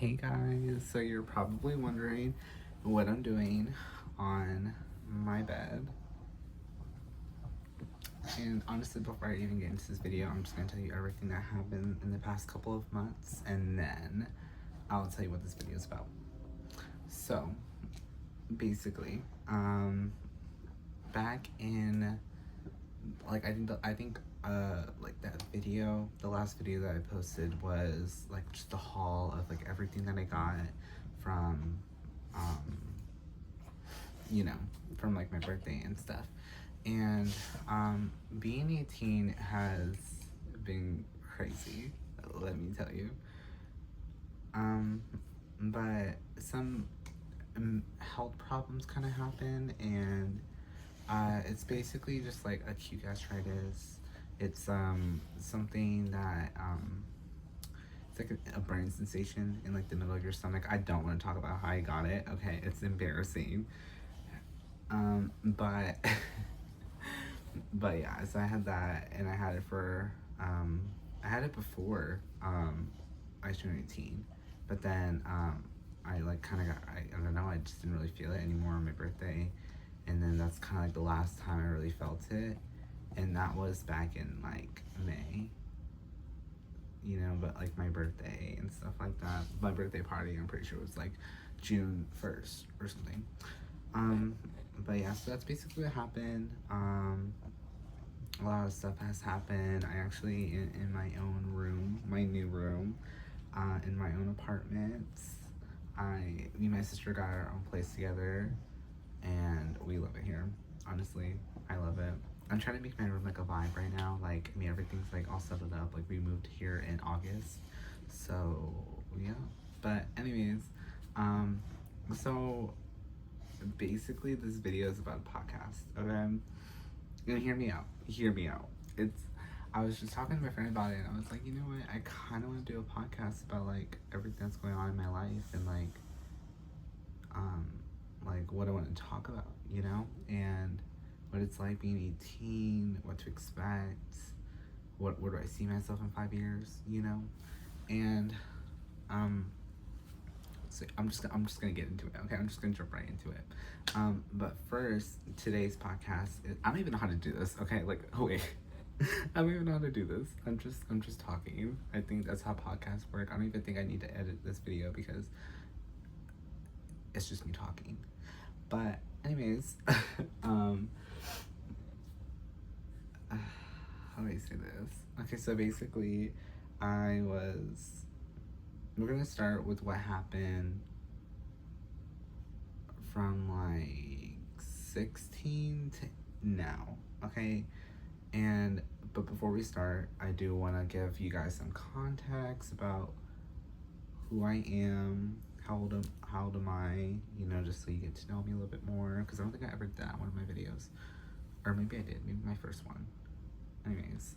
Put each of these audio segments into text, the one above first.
Hey guys, so you're probably wondering what I'm doing on my bed. And honestly, before I even get into this video, I'm just gonna tell you everything that happened in the past couple of months, and then I'll tell you what this video is about. So, basically, back in like that video, the last video that I posted was like just a haul of like everything that I got from um from like my birthday and stuff. And being 18 has been crazy, let me tell you. But some health problems kind of happen, and it's basically just like acute gastritis. It's something that it's like a burning sensation in like the middle of your stomach. I don't want to talk about how I got it. Okay, it's embarrassing. But but yeah, so I had that, and I had it for I had it before I turned 18, but then I like kind of got I don't know, I just didn't really feel it anymore on my birthday, and then that's kind of like the last time I really felt it, and that was back in like May. But like my birthday and stuff like that. My birthday party, I'm pretty sure was like June 1st or something. But yeah, so that's basically what happened. A lot of stuff has happened. I actually, in my own room, my new room, in my own apartment, me and my sister got our own place together, and we love it here. Honestly, I love it. I'm trying to make my room like a vibe right now. Like, I mean, everything's like all settled up. Like, we moved here in August, so yeah. But anyways, so basically, this video is about a podcast. Okay, you know, hear me out. Hear me out. I was just talking to my friend about it, and I was like, you know what? I kind of want to do a podcast about like everything that's going on in my life, and like what I want to talk about, and what it's like being 18, what to expect, where do I see myself in 5 years, and so I'm just gonna get into it. Okay, I'm just gonna jump right into it. But first, today's podcast. I don't even know how to do this. Okay, like wait, I don't even know how to do this. I'm just talking. I think that's how podcasts work. I don't even think I need to edit this video because it's just me talking. But anyways, how do I say this? Okay, so basically, we're gonna start with what happened from like 16 to now, okay? But before we start, I do want to give you guys some context about who I am, how old am I, just so you get to know me a little bit more, because I don't think I ever did that in one of my videos, or maybe I did, maybe my first one. Anyways,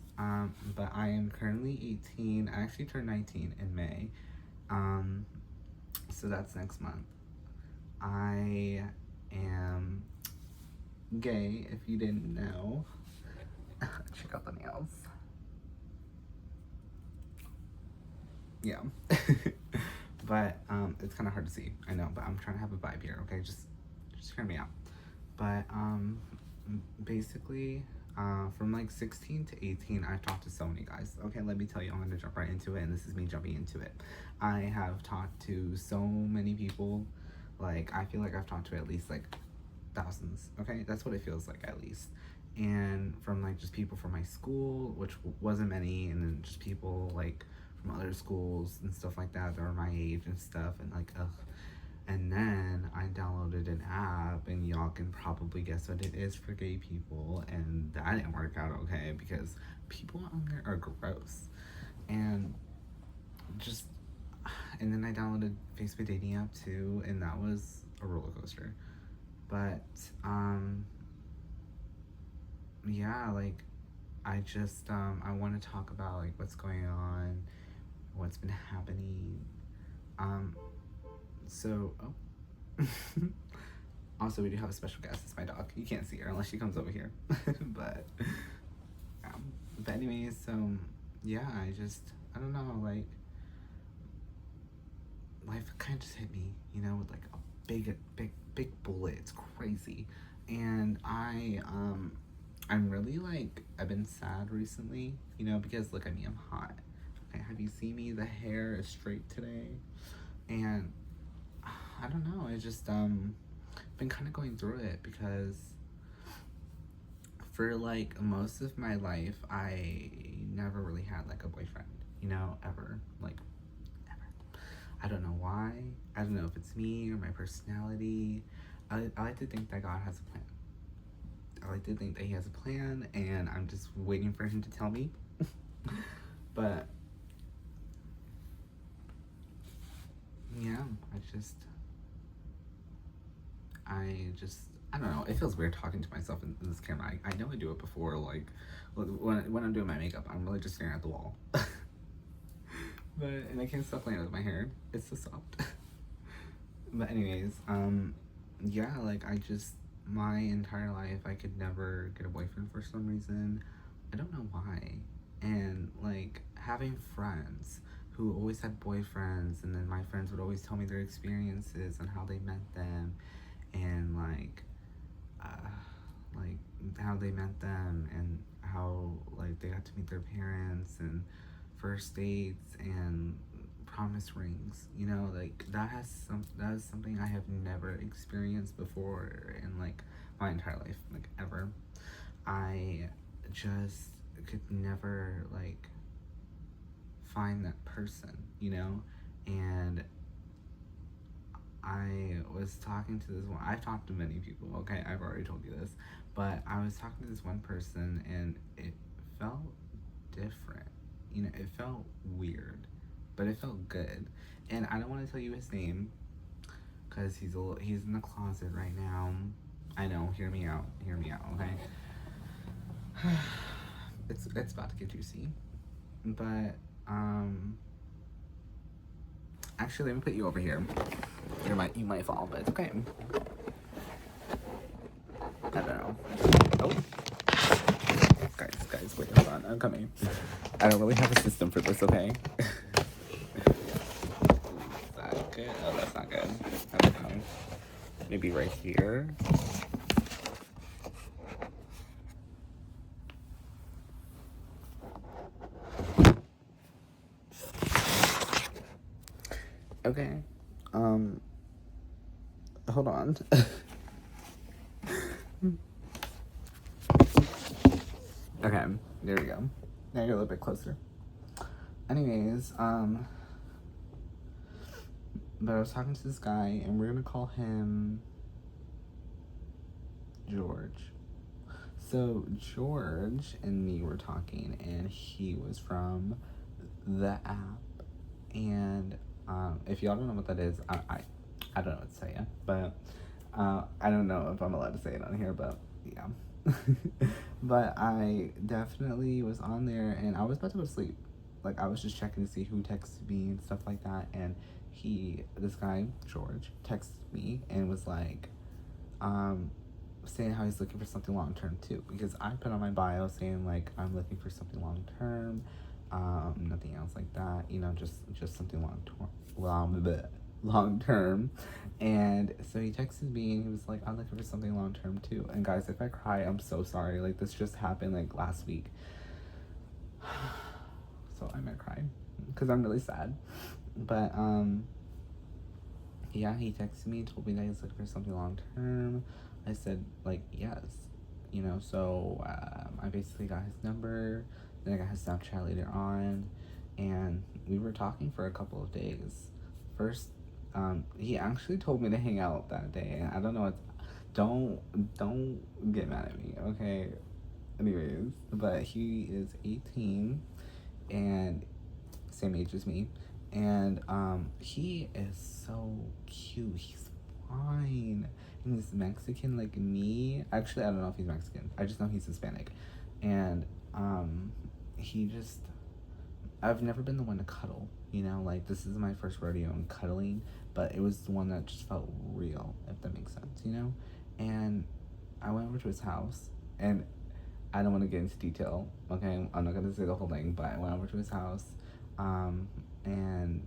but I am currently 18. I actually turned 19 in May, so that's next month. I am gay, if you didn't know. Check out the nails. Yeah. But it's kind of hard to see, I know, but I'm trying to have a vibe here, okay? Just hear me out. But basically, from like 16 to 18, I've talked to so many guys. Okay, let me tell you, I'm gonna jump right into it, and this is me jumping into it. I have talked to so many people. Like, I feel like I've talked to at least like thousands. Okay, that's what it feels like, at least. And from like just people from my school, which wasn't many, and then just people like from other schools and stuff like that were my age and stuff, and like and then I downloaded an app, and y'all can probably guess what it is for gay people, and that didn't work out okay, because people on there are gross. And just and then I downloaded Facebook dating app too, and that was a roller coaster. But yeah, like I just I want to talk about like what's going on, what's been happening. So also, we do have a special guest. It's my dog. You can't see her unless she comes over here. but but anyways, so yeah, I don't know, like life life kind of just hit me, you know, with like a big bullet. It's crazy. And I'm really like, I've been sad recently, you know, because look at me, I'm hot. Okay, have you seen me? The hair is straight today. And I don't know, I just been kind of going through it because for like most of my life I never really had like a boyfriend, you know, ever. Like ever. I don't know why. I don't know if it's me or my personality. I like to think that God has a plan. I like to think that he has a plan and I'm just waiting for him to tell me. But yeah, I don't know. It feels weird talking to myself in this camera. I know I do it before, like when I'm doing my makeup, I'm really just staring at the wall. And I can't stop playing with my hair. It's so soft. But anyways, yeah, like my entire life I could never get a boyfriend for some reason. I don't know why. And like having friends who always had boyfriends, and then my friends would always tell me their experiences and how they met them, and like how they met them and how like they got to meet their parents and first dates and promise rings, you know, like that is something I have never experienced before in like my entire life, like ever. I just could never like find that person, you know. And I was talking to this one. I've talked to many people, okay? I've already told you this. But I was talking to this one person and it felt different. You know, it felt weird, but it felt good. And I don't want to tell you his name because he's in the closet right now. I know, hear me out, okay? It's about to get juicy. But actually, let me put you over here. You might fall, but it's okay. I don't know. Oh, guys, wait, hold on. I'm coming. I don't really have a system for this, okay? Is that good? Oh, that's not good. I don't know. Maybe right here. Okay. Hold on. Okay, there we go. Now you're a little bit closer. Anyways, but I was talking to this guy, and we're gonna call him George. So George and me were talking, and he was from the app. And if y'all don't know what that is, I don't know what to say, but I don't know if I'm allowed to say it on here, but yeah. But I definitely was on there, and I was about to go to sleep. Like, I was just checking to see who texted me and stuff like that, and this guy, George, texted me and was like, saying how he's looking for something long-term too, because I put on my bio saying like I'm looking for something long-term, nothing else like that, you know, just something long-term. And so he texted me and he was like, I'm looking for something long-term too. And guys, if I cry, I'm so sorry. Like, this just happened like last week. So I might cry because I'm really sad. But yeah, he texted me, told me that he's looking for something long-term. I said like yes, you know. So I basically got his number, then I got his Snapchat later on, and we were talking for a couple of days. First, he actually told me to hang out that day, and I don't know what. Don't get mad at me, okay? Anyways, but he is 18 and same age as me, and he is so cute. He's fine. And he's Mexican like me. Actually, I don't know if he's Mexican. I just know he's Hispanic. And he just, I've never been the one to cuddle, you know, like this is my first rodeo in cuddling, but it was the one that just felt real, if that makes sense, you know. And I went over to his house, and I don't want to get into detail, okay? I'm not gonna say the whole thing, but I went over to his house, and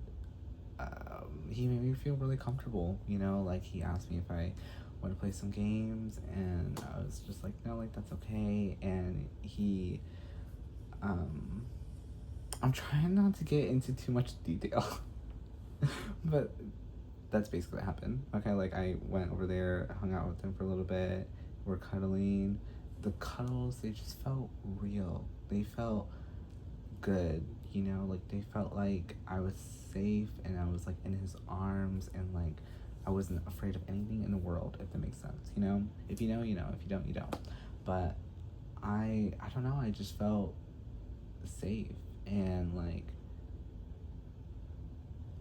he made me feel really comfortable, you know, like he asked me if I want to play some games, and I was just like, no, like that's okay. And he, I'm trying not to get into too much detail, but that's basically what happened. Okay, like I went over there, hung out with him for a little bit, we're cuddling. The cuddles, they just felt real. They felt good, you know, like they felt like I was safe and I was like in his arms, and like I wasn't afraid of anything in the world, if that makes sense, you know? If you know, you know, if you don't, you don't. But I don't know, I just felt safe, and like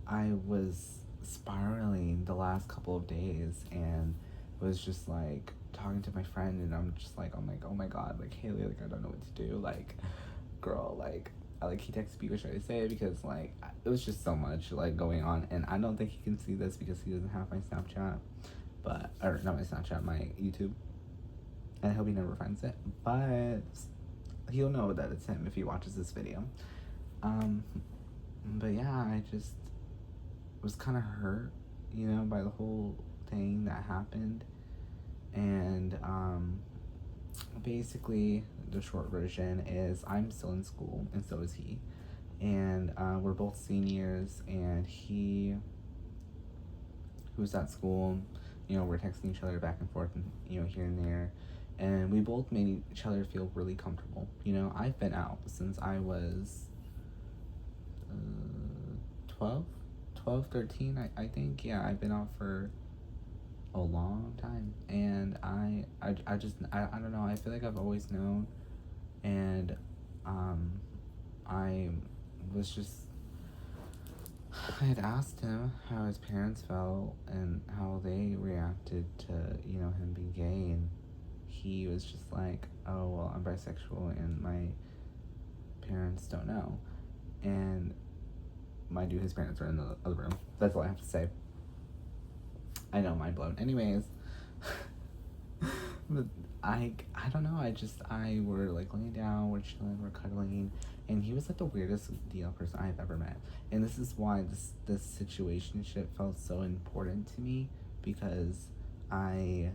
I was spiraling the last couple of days, and was just like talking to my friend, and I'm just like, oh my god, like Haley, like I don't know what to do, like girl, like he texted me, what should I say, because like it was just so much like going on, and I don't think he can see this because he doesn't have my Snapchat, but or not my Snapchat, my YouTube, and I hope he never finds it, but he'll know that it's him if he watches this video. Um, but yeah, I just was kind of hurt, you know, by the whole thing that happened, and basically the short version is I'm still in school, and so is he, and we're both seniors, and he who's at school, you know, we're texting each other back and forth, and you know, here and there, and we both made each other feel really comfortable. You know, I've been out since I was 12, 12, 13, I think. Yeah, I've been out for a long time, and I just I don't know, I feel like I've always known, and I was just, I had asked him how his parents felt and how they reacted to, you know, him being gay, and he was just like, oh well, I'm bisexual and my parents don't know. And mind you, his parents are in the other room. That's all I have to say. I know, mind blown. Anyways, but I don't know. I were like laying down, we're chilling, we're cuddling, and he was like the weirdest DL person I've ever met. And this is why this situation shit felt so important to me, because I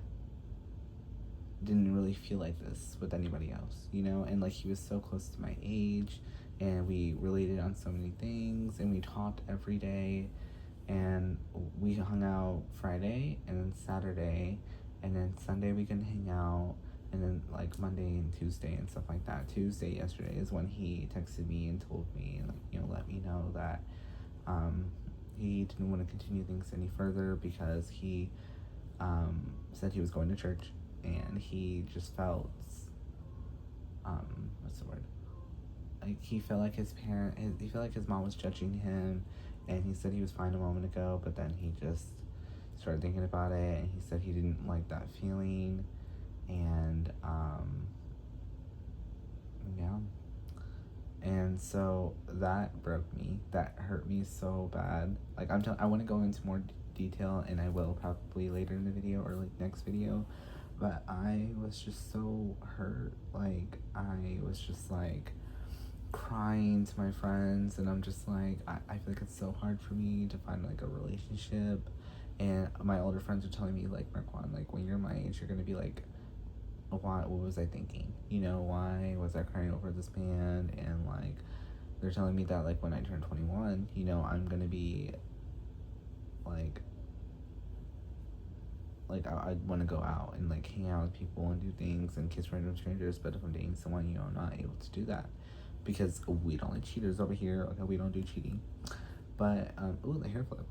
didn't really feel like this with anybody else, you know? And like he was so close to my age, and we related on so many things, and we talked every day, and we hung out Friday and then Saturday, and then Sunday we can hang out, and then like Monday and Tuesday and stuff like that. Tuesday, yesterday, is when he texted me and told me, and like, you know, let me know that he didn't want to continue things any further because he said he was going to church, and he just felt what's the word, like he felt like he felt like his mom was judging him, and he said he was fine a moment ago, but then he just started thinking about it, and he said he didn't like that feeling, and yeah, and so that broke me, that hurt me so bad. Like I want to go into more detail, and I will probably later in the video or like next video, but I was just so hurt. Like I was just like crying to my friends, and I'm just like, I feel like it's so hard for me to find like a relationship, and my older friends are telling me like, Marquand, like when you're my age, you're gonna be like, what was I thinking, you know, why was I crying over this man? And like they're telling me that like when I turn 21, you know, I'm gonna be like I'd want to go out and like hang out with people and do things and kiss random strangers, but if I'm dating someone, you know, I'm not able to do that because we don't like cheaters over here. Okay, we don't do cheating. But ooh, the hair flip.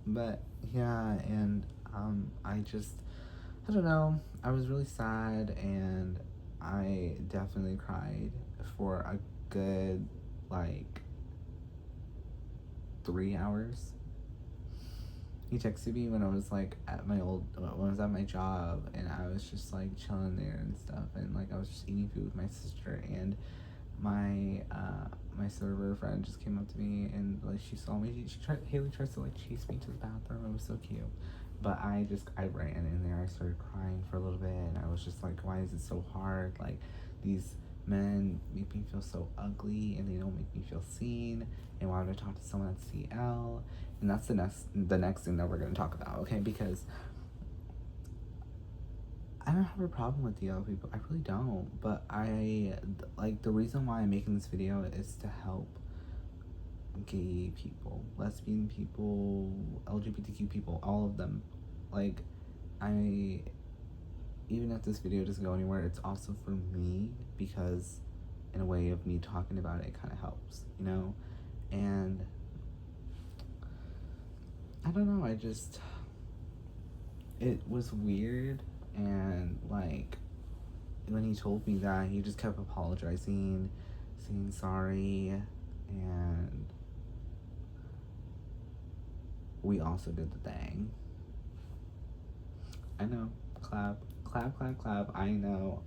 But yeah, and I don't know, I was really sad, and I definitely cried for a good like 3 hours. He texted me when I was like when I was at my job, and I was just like chilling there and stuff, and like I was just eating food with my sister, and my server friend just came up to me, and like she saw me. Haley tries to like chase me to the bathroom. It was so cute, but I ran in there. I started crying for a little bit, and I was just like, why is it so hard? Like these Men make me feel so ugly and they don't make me feel seen. And why would I talk to someone at CL? And that's the next thing that we're gonna talk about, okay? Because I don't have a problem with DL people. I really don't. But the reason why I'm making this video is to help gay people, lesbian people, LGBTQ people, all of them. Like, even if this video doesn't go anywhere, it's also for me, because in a way of me talking about it, it kind of helps, you know? And I don't know, it was weird, and like, when he told me that, he just kept apologizing, saying sorry, and we also did the thing. I know, clap, clap, clap, clap, I know.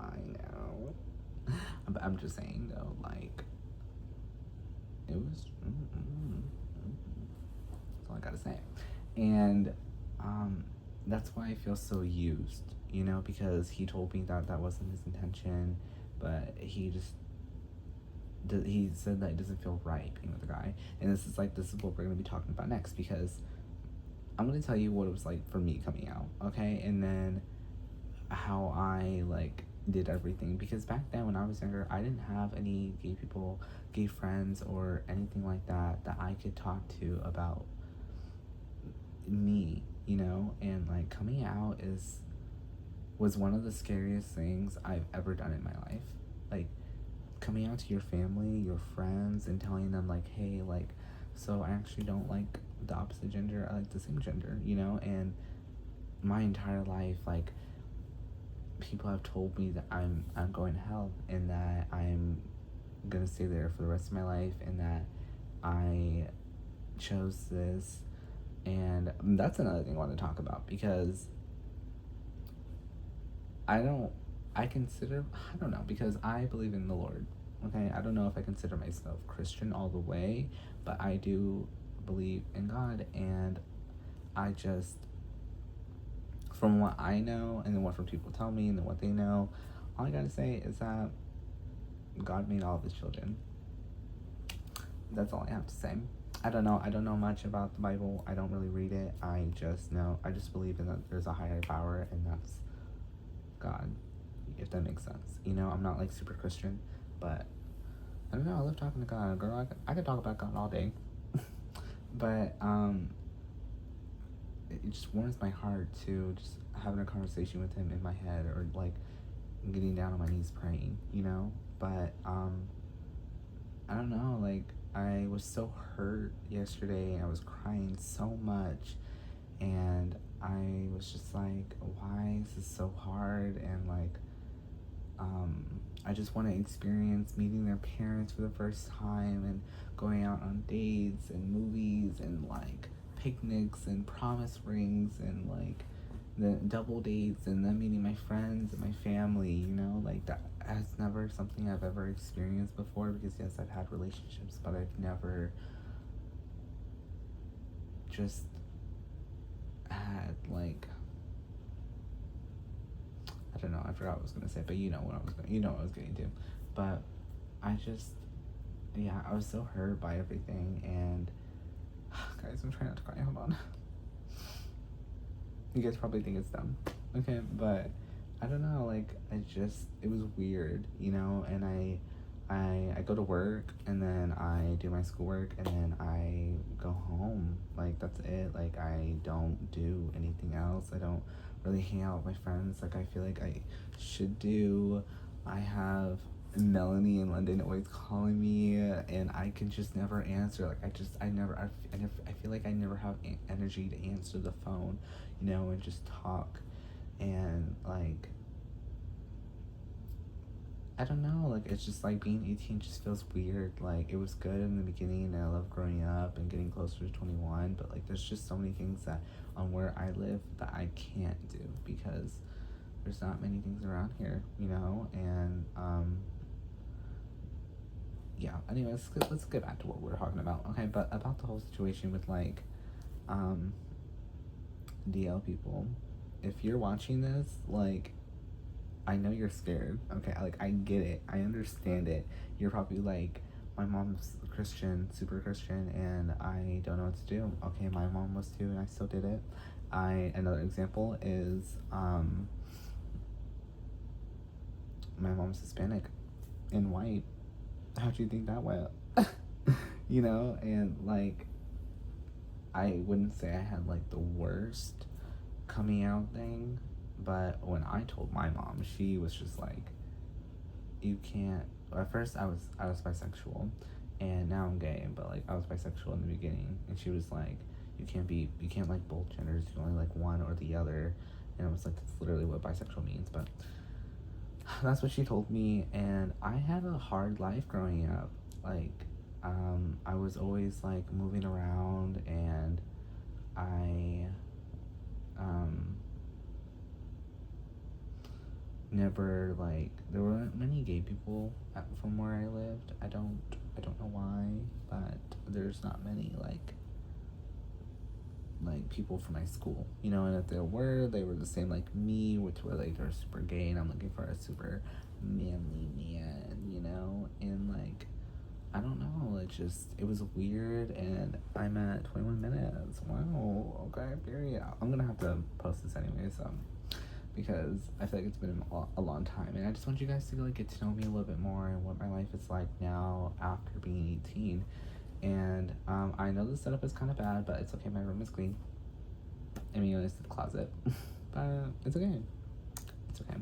But I'm just saying though, like, it was, that's all I gotta say. And that's why I feel so used, you know, because he told me that that wasn't his intention, but he said that it doesn't feel right being with a guy. And this is what we're gonna be talking about next, because I'm gonna tell you what it was like for me coming out, okay? And then how I like did everything, because back then when I was younger, I didn't have any gay friends or anything like that I could talk to about me, you know? And like, coming out was one of the scariest things I've ever done in my life. Like, coming out to your family, your friends, and telling them like, hey, like, so I actually don't like the opposite gender, I like the same gender, you know? And my entire life, like, people have told me that I'm going to hell, and that I'm gonna stay there for the rest of my life, and that I chose this. And that's another thing I want to talk about, because I don't know, because I believe in the Lord, okay? I don't know if I consider myself Christian all the way, but I do believe in God. And I just, from what I know, and then what from people tell me, and then what they know, all I gotta say is that God made all of his children. That's all I have to say. I don't know much about the Bible. I don't really read it. I just believe in that there's a higher power, and that's God, if that makes sense. You know, I'm not like super Christian, but I don't know, I love talking to God. Girl, I could talk about God all day. But it just warms my heart to just having a conversation with him in my head, or like getting down on my knees praying, you know? But I don't know, like, I was so hurt yesterday. I was crying so much, and I was just like, why is this so hard? And like, I just want to experience meeting their parents for the first time, and going out on dates and movies and like picnics and promise rings, and like the double dates, and then meeting my friends and my family, you know? Like, that has never something I've ever experienced before, because yes, I've had relationships, but I've never just had, like, I don't know, I forgot what I was gonna say, but you know what I was getting to. But I just, yeah, I was so hurt by everything. And guys, I'm trying not to cry, hold on. You guys probably think it's dumb, okay? But I don't know, like, it was weird, you know? And I go to work, and then I do my schoolwork, and then I go home. Like, that's it. Like, I don't do anything else. I don't really hang out with my friends like I feel like I should do. I have Melanie in London always calling me, and I can just never answer. Like, I feel like I never have energy to answer the phone, you know, and just talk. And like, I don't know, like, it's just like being 18 just feels weird. Like, it was good in the beginning, and I love growing up and getting closer to 21, but like, there's just so many things that on where I live that I can't do, because there's not many things around here, you know? And yeah, anyways, let's get back to what we're talking about, okay? But about the whole situation with like DL people, if you're watching this, like, I know you're scared. Okay, like I get it. I understand it. You're probably like, my mom's Christian, super Christian, and I don't know what to do. Okay, my mom was too, and I still did it. Another example is my mom's Hispanic and white. How do you think that went? You know, and like I wouldn't say I had like the worst coming out thing, but when I told my mom, she was just like, you can't. At first I was bisexual, and now I'm gay, but like I was bisexual in the beginning, and she was like, you can't like both genders, you can only like one or the other. And I was like, that's literally what bisexual means. But that's what she told me, and I had a hard life growing up. Like I was always like moving around, and I never, like, there weren't many gay people from where I lived. I don't know why, but there's not many like people from my school, you know. And if there were, they were the same like me, which were like, they're super gay, and I'm looking for a super manly man, you know. And like, I don't know, it was weird. And I'm at 21 minutes. Wow, okay, period. I'm gonna have to post this anyways, because I feel like it's been a long time, and I just want you guys to like get to know me a little bit more and what my life is like now after being 18. And I know the setup is kind of bad, but it's okay. My room is clean. I mean, it's the closet, but it's okay. It's okay.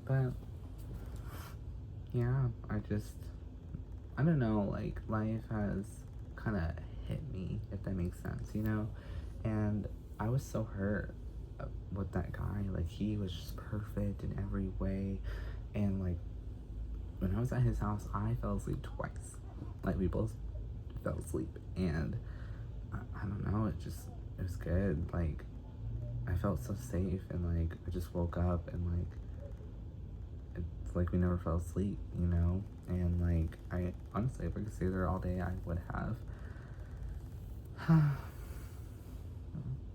But yeah, I don't know. Like, life has kind of hit me, if that makes sense, you know. And I was so hurt with that guy. Like, he was just perfect in every way. And like, when I was at his house, I fell asleep twice. Like, we both fell asleep, and I don't know, it was good. Like, I felt so safe, and like I just woke up, and like it's like we never fell asleep, you know. And like, I honestly, if I could stay there all day, I would have.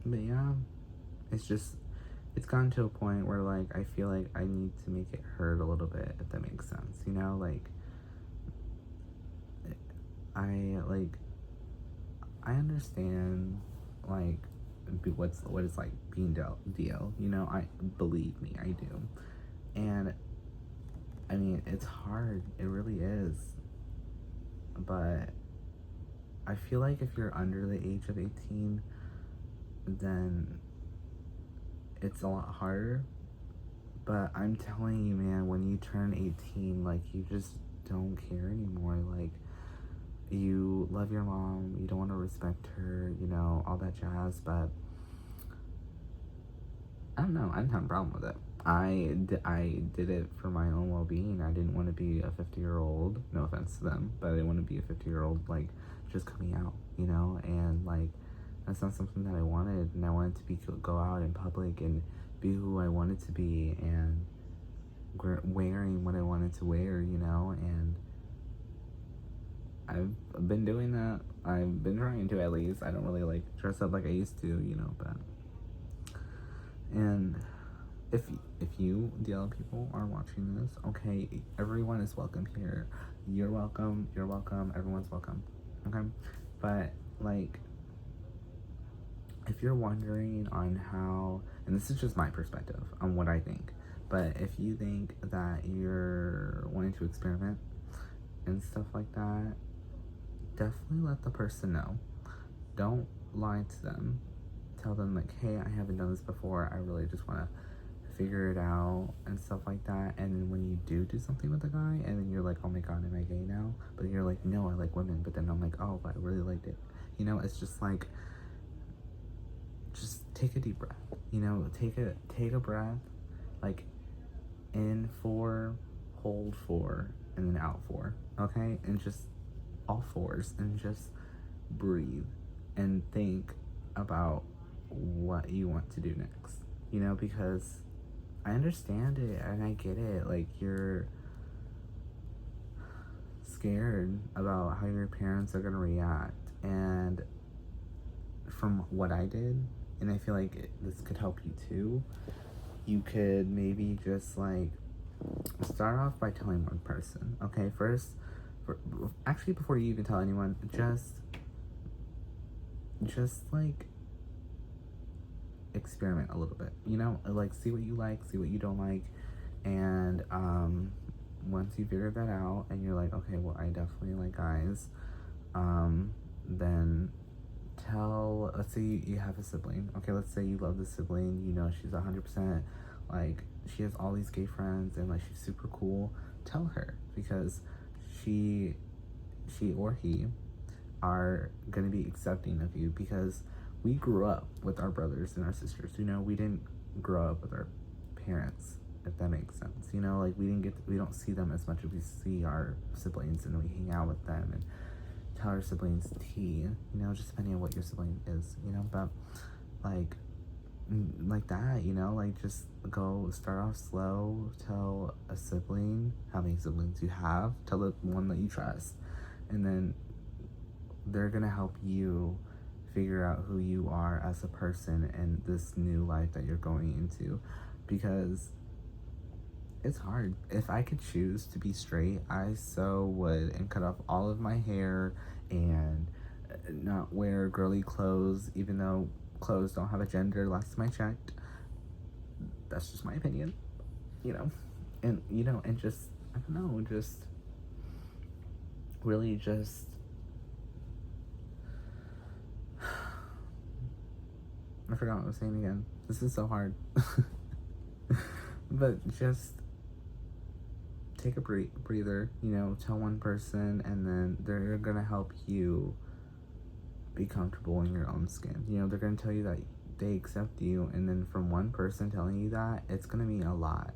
But yeah, it's gotten to a point where like I feel like I need to make it hurt a little bit, if that makes sense, you know. Like, I understand like what it's like being DL, you know. I believe me, I do. And I mean, it's hard, it really is. But I feel like if you're under the age of 18, then it's a lot harder. But I'm telling you, man, when you turn 18, like, you just don't care anymore. Like, you love your mom, you don't want to respect her, you know, all that jazz. But I don't know, I didn't have a problem with it. I did it for my own well-being. I didn't want to be a 50-year-old, no offense to them, but I didn't want to be a 50-year-old, like, just coming out, you know. And like, that's not something that I wanted. And I wanted to go out in public and be who I wanted to be, and wearing what I wanted to wear, you know. And I've been doing that. I've been trying to, at least. I don't really like dress up like I used to, you know. But and if you DL people are watching this, okay, everyone is welcome here. You're welcome. Everyone's welcome. Okay, but like, if you're wondering on how, and this is just my perspective on what I think, but if you think that you're wanting to experiment and stuff like that, definitely let the person know. Don't lie to them. Tell them like, hey, I haven't done this before. I really just want to figure it out and stuff like that. And then when you do something with a guy, and then you're like, oh my god, am I gay now? But you're like, no, I like women. But then I'm like, oh, but I really liked it. You know, it's just like, just take a deep breath. You know, take a breath, like, in 4, hold 4, and then out 4. Okay, and just all fours, and just breathe and think about what you want to do next. You know, because I understand it and I get it. Like, you're scared about how your parents are gonna react. And from what I did, and I feel like this could help you too. You could maybe just like start off by telling one person. Okay, first, actually, before you even tell anyone, just like experiment a little bit. You know, like see what you like, see what you don't like, and once you figure that out, and you're like, okay, well, I definitely like guys, then tell. Let's say you have a sibling. Okay, let's say you love the sibling. You know, she's 100% like she has all these gay friends, and like she's super cool. Tell her, because she or he are going to be accepting of you, because we grew up with our brothers and our sisters. You know, we didn't grow up with our parents, if that makes sense. You know, like we don't see them as much as we see our siblings, and we hang out with them and tell our siblings tea. You know, just depending on what your sibling is. You know, but like that. You know, like just go start off slow. Tell a sibling how many siblings you have. Tell the one that you trust, and then they're gonna help you figure out who you are as a person in this new life that you're going into, because it's hard. If I could choose to be straight, I so would, and cut off all of my hair and not wear girly clothes, even though clothes don't have a gender last time I checked. That's just my opinion, you know. And you know, and just I don't know, just really just I forgot what I was saying again. This is so hard. But just take a breather, you know, tell one person, and then they're gonna help you be comfortable in your own skin. You know, they're gonna tell you that they accept you, and then from one person telling you that, it's gonna mean a lot.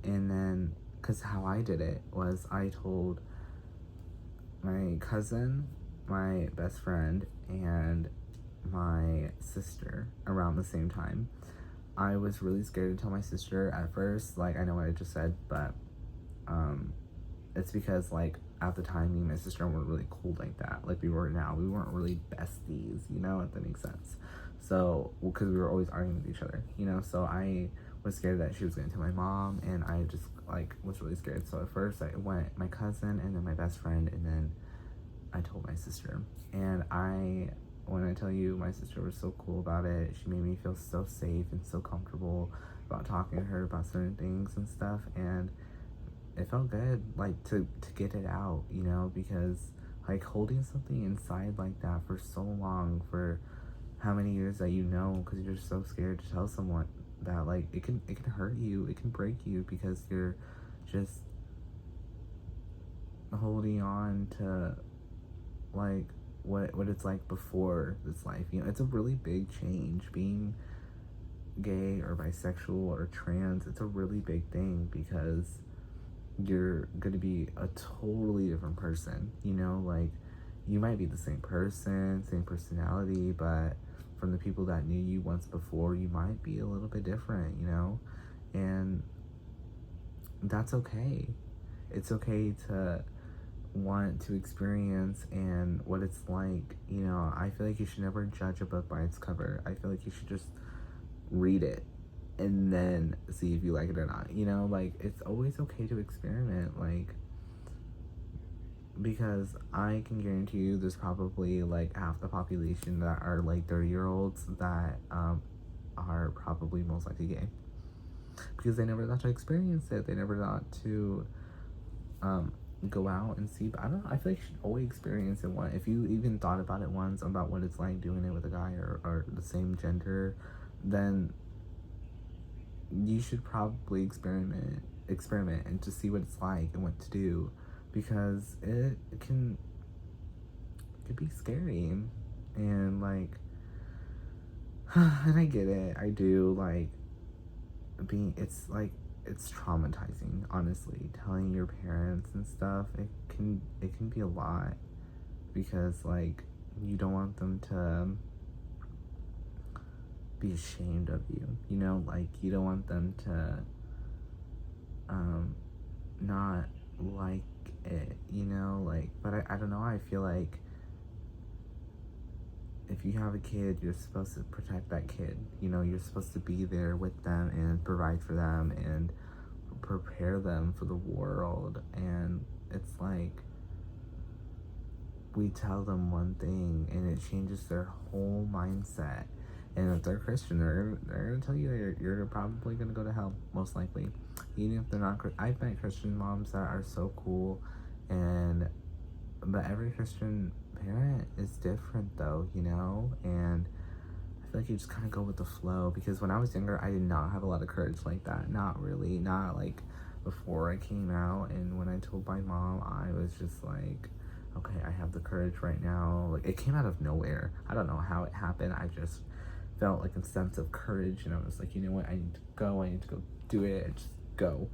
And then, because how I did it was I told my cousin, my best friend, and my sister around the same time. I was really scared to tell my sister at first. Like, I know what I just said, but it's because like at the time me and my sister weren't really cool like that, like we were now. We weren't really besties, you know, if that makes sense. So because we were always arguing with each other, you know. So I was scared that she was going to tell my mom, and I just like was really scared. So at first I went my cousin, and then my best friend, and then I told my sister. And when I tell you, my sister was so cool about it. She made me feel so safe and so comfortable about talking to her about certain things and stuff. And it felt good, like, to get it out, you know, because like holding something inside like that for so long, for how many years that you know, because you're so scared to tell someone that, like, it can hurt you, it can break you, because you're just holding on to like what it's like before this life. You know, it's a really big change being gay or bisexual or trans. It's a really big thing, because you're going to be a totally different person, you know. Like, you might be the same person, same personality, but from the people that knew you once before, you might be a little bit different, you know. And that's okay. It's okay to want to experience and what it's like, you know. I feel like you should never judge a book by its cover. I feel like you should just read it and then see if you like it or not, you know. Like, it's always okay to experiment, like, because I can guarantee you there's probably like half the population that are like 30-year-olds that are probably most likely gay, because they never got to experience it. They never got to go out and see. But I don't know, I feel like you should always experience it once. If you even thought about it once, about what it's like doing it with a guy or the same gender, then you should probably experiment and to see what it's like and what to do, because it can be scary. And like and I get it, I do, like, it's traumatizing, honestly, telling your parents and stuff. It can be a lot, because like you don't want them to be ashamed of you, you know. Like, you don't want them to not like it, you know. Like, but I don't know, I feel like if you have a kid, you're supposed to protect that kid. You know, you're supposed to be there with them and provide for them and prepare them for the world. And it's like, we tell them one thing and it changes their whole mindset. And if they're Christian, they're gonna tell you that you're probably gonna go to hell, most likely. Even if they're not. I've met Christian moms that are so cool, but every Christian parent is different, though, you know. And I feel like you just kind of go with the flow. Because when I was younger, I did not have a lot of courage like that. Not really. Not like before I came out. And when I told my mom, I was just like, okay, I have the courage right now. Like, it came out of nowhere. I don't know how it happened. I just felt like a sense of courage, and I was like, you know what, I need to go do it, and just go.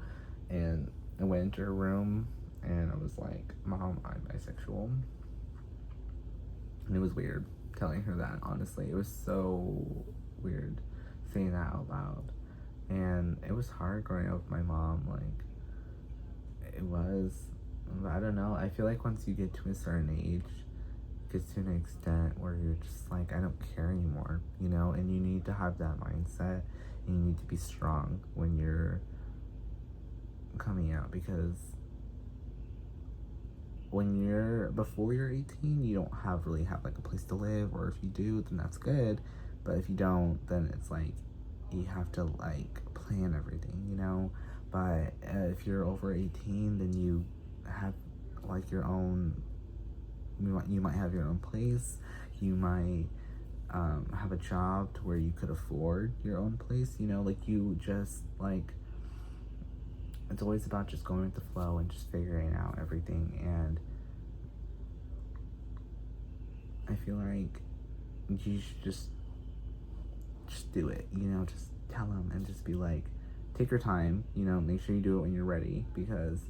And I went into her room, and I was like, Mom, I'm bisexual. And it was weird telling her that, honestly. It was so weird saying that out loud. And it was hard growing up with my mom, like, it was. I don't know, I feel like once you get to a certain age, it gets to an extent where you're just like, I don't care anymore, you know. And you need to have that mindset, and you need to be strong when you're coming out, because before you're 18, you don't really have like a place to live, or if you do, then that's good, but if you don't, then it's like you have to like plan everything, you know. But if you're over 18, then you have like your own, you might have your own place, you might have a job to where you could afford your own place, you know. Like, you just like, it's always about just going with the flow and just figuring out everything. And I feel like you should just do it, you know. Just tell them and just be like, take your time, you know, make sure you do it when you're ready, because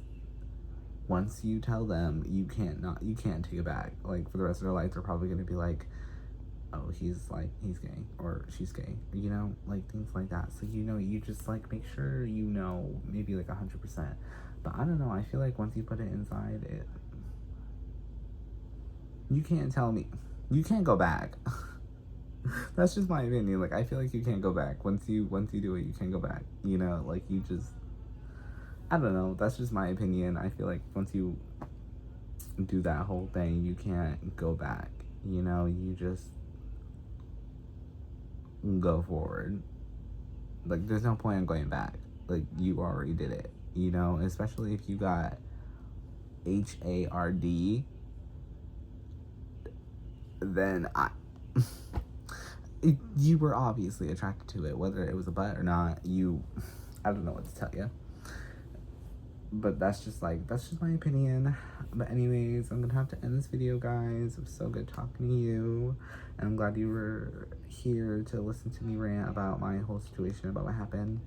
once you tell them, you can't take it back. Like, for the rest of their life, they're probably gonna be like, oh, he's gay, or she's gay, you know, like things like that. So, you know, you just like make sure you know, maybe like 100%. But I don't know, I feel like once you put it inside, you can't tell me, you can't go back. That's just my opinion. Like, I feel like you can't go back. Once you do it, you can't go back, you know. Like, you just, I don't know, that's just my opinion. I feel like once you do that whole thing, you can't go back, you know. You just go forward. Like, there's no point in going back. Like, you already did it, you know. Especially if you got HARD, then you were obviously attracted to it, whether it was a butt or not. I don't know what to tell you. But that's just my opinion. But anyways, I'm gonna have to end this video, guys. It was so good talking to you, and I'm glad you were here to listen to me rant about my whole situation, about what happened.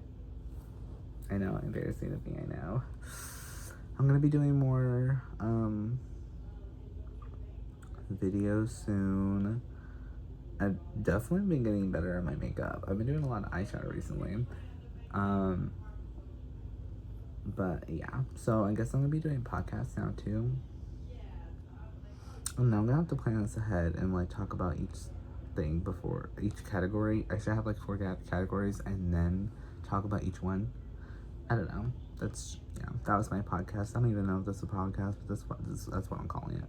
I know, embarrassing of me, I know. I'm gonna be doing more videos soon. I've definitely been getting better at my makeup. I've been doing a lot of eyeshadow recently. But yeah, so I guess I'm gonna be doing podcasts now too. And I'm gonna have to plan this ahead and like talk about each thing before each category. I should have like 4 categories and then talk about each one. I don't know. That was my podcast. I don't even know if this is a podcast, but that's what I'm calling it.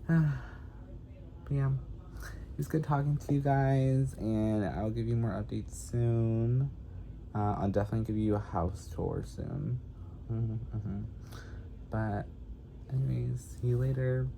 But yeah, it was good talking to you guys, and I'll give you more updates soon. I'll definitely give you a house tour soon. But anyways, see you later.